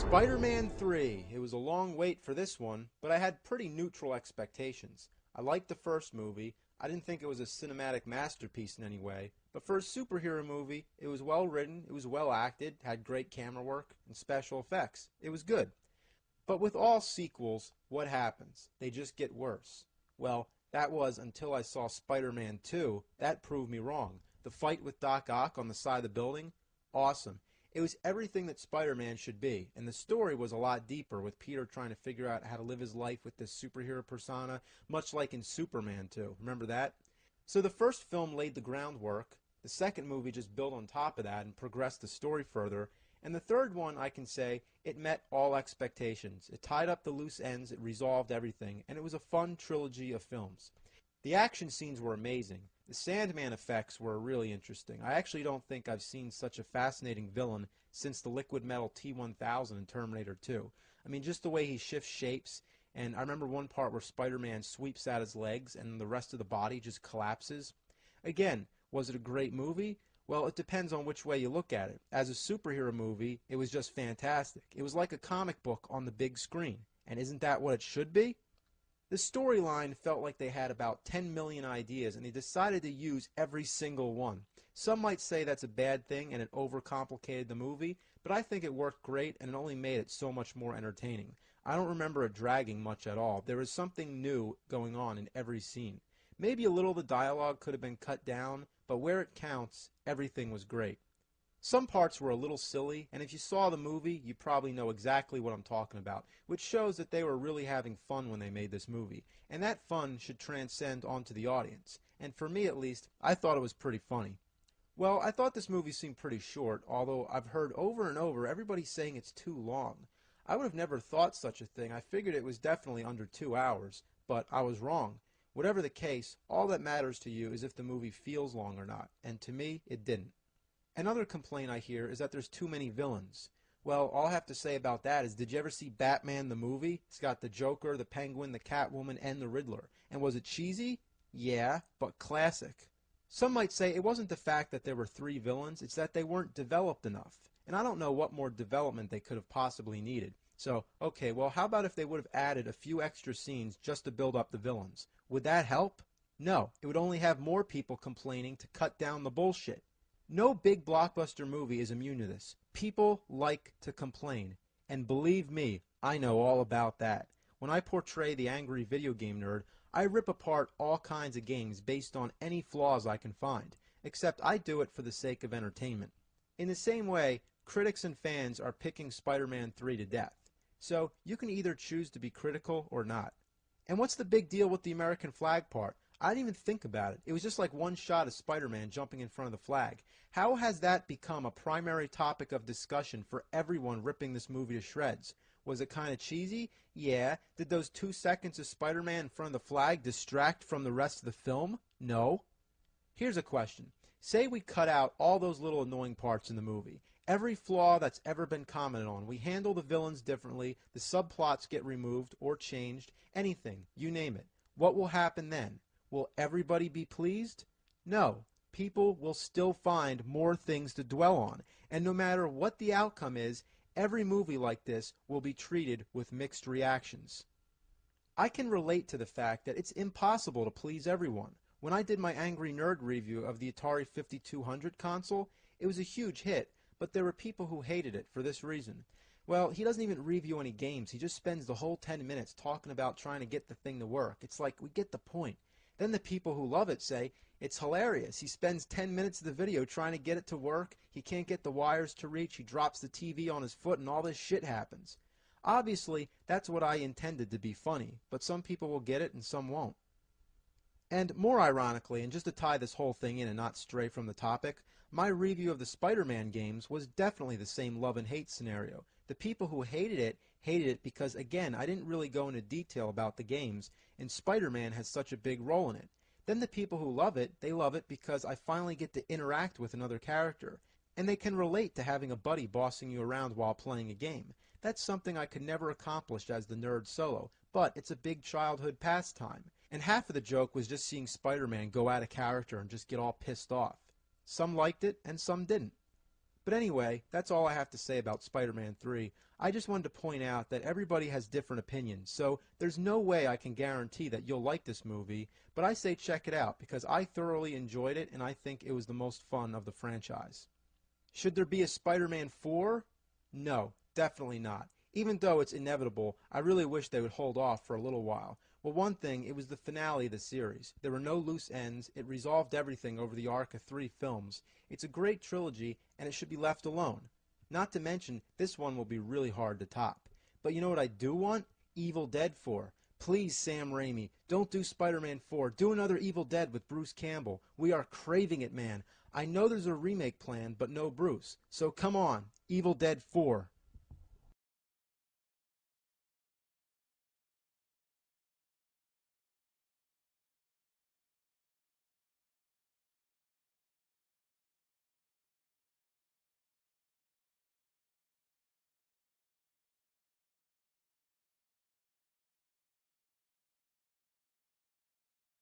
Spider-Man 3. It was a long wait for this one, but I had pretty neutral expectations. I liked the first movie. I didn't think it was a cinematic masterpiece in any way, but for a superhero movie, it was well written, it was well acted, had great camera work, and special effects. It was good. But with all sequels, what happens? They just get worse. Well, that was until I saw Spider-Man 2. That proved me wrong. The fight with Doc Ock on the side of the building? Awesome. It was everything that Spider-Man should be, and the story was a lot deeper, with Peter trying to figure out how to live his life with this superhero persona, much like in Superman 2. Remember that? So the first film laid the groundwork, the second movie just built on top of that and progressed the story further, and the third one, I can say, it met all expectations. It tied up the loose ends, it resolved everything, and it was a fun trilogy of films. The action scenes were amazing. The Sandman effects were really interesting. I actually don't think I've seen such a fascinating villain since the liquid metal T-1000 in Terminator 2. I mean, just the way he shifts shapes, and I remember one part where Spider-Man sweeps out his legs and the rest of the body just collapses. Again, was it a great movie? Well, it depends on which way you look at it. As a superhero movie, it was just fantastic. It was like a comic book on the big screen. And isn't that what it should be? The storyline felt like they had about 10 million ideas, and they decided to use every single one. Some might say that's a bad thing and it overcomplicated the movie, but I think it worked great and it only made it so much more entertaining. I don't remember it dragging much at all. There was something new going on in every scene. Maybe a little of the dialogue could have been cut down, but where it counts, everything was great. Some parts were a little silly, and if you saw the movie, you probably know exactly what I'm talking about, which shows that they were really having fun when they made this movie, and that fun should transcend onto the audience, and for me at least, I thought it was pretty funny. Well, I thought this movie seemed pretty short, although I've heard over and over everybody saying it's too long. I would have never thought such a thing. I figured it was definitely under 2 hours, but I was wrong. Whatever the case, all that matters to you is if the movie feels long or not, and to me, it didn't. Another complaint I hear is that there's too many villains. Well, all I have to say about that is, did you ever see Batman the movie? It's got the Joker, the Penguin, the Catwoman, and the Riddler. And was it cheesy? Yeah, but classic. Some might say it wasn't the fact that there were 3 villains, it's that they weren't developed enough. And I don't know what more development they could have possibly needed. So, okay, well, how about if they would have added a few extra scenes just to build up the villains? Would that help? No, it would only have more people complaining to cut down the bullshit. No big blockbuster movie is immune to this. People like to complain. And believe me, I know all about that. When I portray the angry video game nerd, I rip apart all kinds of games based on any flaws I can find, except I do it for the sake of entertainment. In the same way, critics and fans are picking Spider-Man 3 to death. So you can either choose to be critical or not. And what's the big deal with the American flag part? I didn't even think about it. It was just like one shot of Spider-Man jumping in front of the flag. How has that become a primary topic of discussion for everyone ripping this movie to shreds? Was it kind of cheesy? Yeah. Did those 2 seconds of Spider-Man in front of the flag distract from the rest of the film? No. Here's a question. Say we cut out all those little annoying parts in the movie. Every flaw that's ever been commented on. We handle the villains differently, the subplots get removed or changed, anything, you name it. What will happen then? Will everybody be pleased? No. People will still find more things to dwell on. And no matter what the outcome is, every movie like this will be treated with mixed reactions. I can relate to the fact that it's impossible to please everyone. When I did my Angry Nerd review of the Atari 5200 console, it was a huge hit, but there were people who hated it for this reason. Well, he doesn't even review any games. He just spends the whole 10 minutes talking about trying to get the thing to work. It's like, we get the point. Then the people who love it say, it's hilarious. He spends 10 minutes of the video trying to get it to work. He can't get the wires to reach. He drops the TV on his foot and all this shit happens. Obviously, that's what I intended to be funny, but some people will get it and some won't. And more ironically, and just to tie this whole thing in and not stray from the topic, my review of the Spider-Man games was definitely the same love and hate scenario. The people who hated it because, again, I didn't really go into detail about the games, and Spider-Man has such a big role in it. Then the people who love it, they love it because I finally get to interact with another character, and they can relate to having a buddy bossing you around while playing a game. That's something I could never accomplish as the nerd solo, but it's a big childhood pastime. And half of the joke was just seeing Spider-Man go out of character and just get all pissed off. Some liked it, and some didn't. But anyway, that's all I have to say about Spider-Man 3. I just wanted to point out that everybody has different opinions, so there's no way I can guarantee that you'll like this movie, but I say check it out because I thoroughly enjoyed it and I think it was the most fun of the franchise. Should there be a Spider-Man 4? No, definitely not. Even though it's inevitable, I really wish they would hold off for a little while. Well, one thing, it was the finale of the series. There were no loose ends, it resolved everything over the arc of 3 films. It's a great trilogy, and it should be left alone. Not to mention, this one will be really hard to top. But you know what I do want? Evil Dead 4. Please, Sam Raimi, don't do Spider-Man 4. Do another Evil Dead with Bruce Campbell. We are craving it, man. I know there's a remake planned, but no Bruce. So come on, Evil Dead 4.